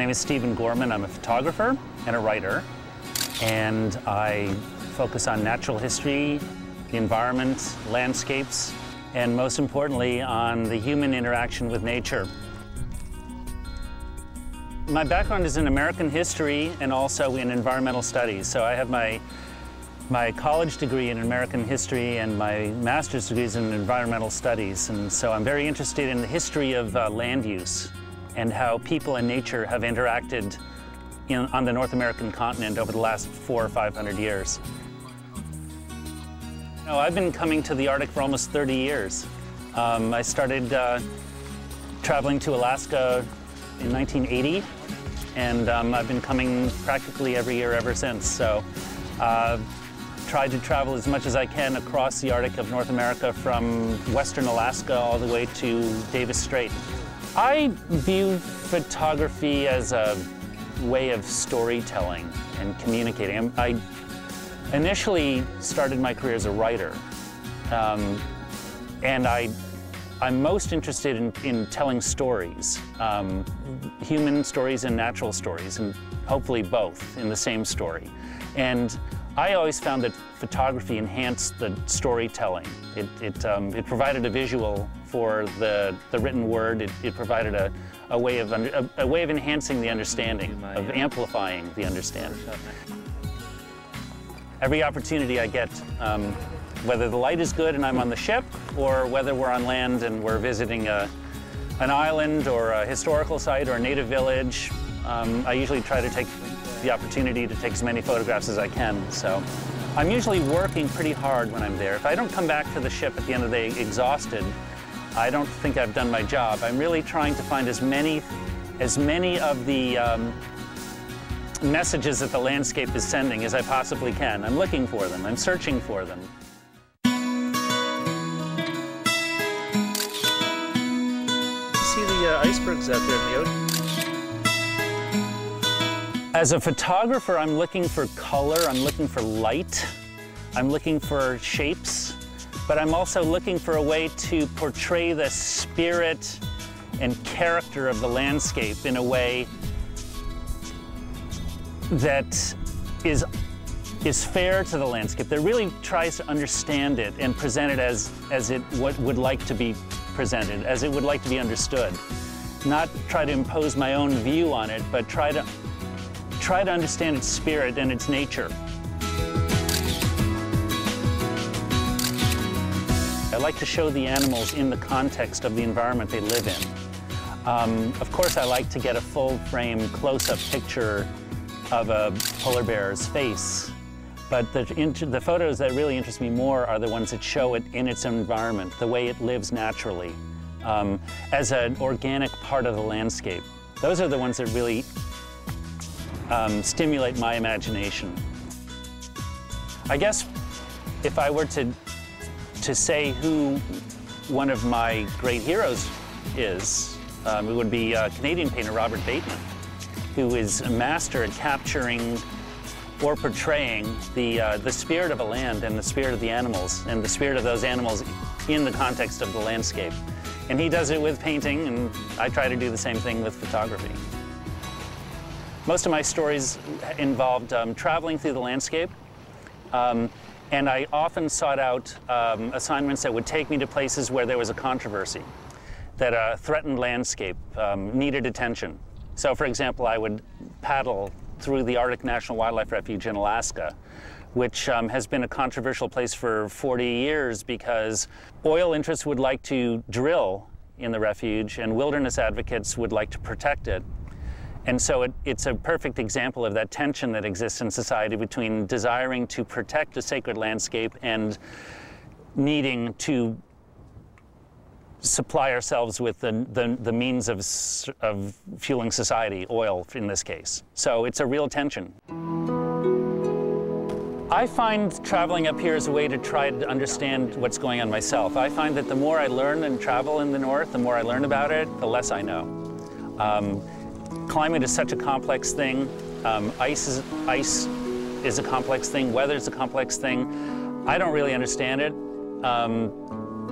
name is Stephen Gorman. I'm a photographer and a writer, and I focus on natural history, the environment, landscapes, and most importantly, on the human interaction with nature. My background is in American history and also in environmental studies. So I have my college degree in American history and my master's degree is in environmental studies. And so I'm very interested in the history of land use and how people and nature have interacted on the North American continent over the last 400 or 500 years. I've been coming to the Arctic for almost 30 years. I started traveling to Alaska in 1980, and I've been coming practically every year ever since. So tried to travel as much as I can across the Arctic of North America from western Alaska all the way to Davis Strait. I view photography as a way of storytelling and communicating. I initially started my career as a writer, and I'm most interested in telling stories, human stories and natural stories, and hopefully both in the same story. And I always found that photography enhanced the storytelling. It provided a visual for the written word. It provided a way of enhancing the understanding, of amplifying the understanding. Every opportunity I get, whether the light is good and I'm on the ship, or whether we're on land and we're visiting an island or a historical site or a native village, I usually try to take the opportunity to take as many photographs as I can. So I'm usually working pretty hard when I'm there. If I don't come back to the ship at the end of the day exhausted, I don't think I've done my job. I'm really trying to find as many of the messages that the landscape is sending as I possibly can. I'm looking for them. I'm searching for them. See the icebergs out there in the ocean? As a photographer, I'm looking for color, I'm looking for light, I'm looking for shapes, but I'm also looking for a way to portray the spirit and character of the landscape in a way that is fair to the landscape, that really tries to understand it and present it as it would like to be presented, as it would like to be understood. Not try to impose my own view on it, but try to understand its spirit and its nature. I like to show the animals in the context of the environment they live in. Of course, I like to get a full-frame, close-up picture of a polar bear's face, but the photos that really interest me more are the ones that show it in its environment, the way it lives naturally, as an organic part of the landscape. Those are the ones that really stimulate my imagination. I guess if I were to say who one of my great heroes is, it would be Canadian painter Robert Bateman, who is a master at capturing or portraying the spirit of a land and the spirit of the animals and the spirit of those animals in the context of the landscape. And he does it with painting, and I try to do the same thing with photography. Most of my stories involved traveling through the landscape, and I often sought out assignments that would take me to places where there was a controversy, that a threatened landscape needed attention. So, for example, I would paddle through the Arctic National Wildlife Refuge in Alaska, which has been a controversial place for 40 years because oil interests would like to drill in the refuge and wilderness advocates would like to protect it. And so it's a perfect example of that tension that exists in society between desiring to protect a sacred landscape and needing to supply ourselves with the means of fueling society, oil in this case. So it's a real tension. I find traveling up here as a way to try to understand what's going on myself. I find that the more I learn and travel in the north, the more I learn about it, the less I know. Climate is such a complex thing. Ice is a complex thing. Weather is a complex thing. I don't really understand it.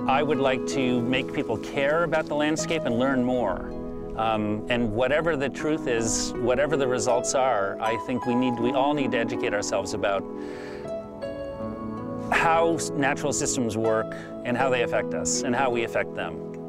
I would like to make people care about the landscape and learn more. And whatever the truth is, whatever the results are, I think we all need to educate ourselves about how natural systems work and how they affect us and how we affect them.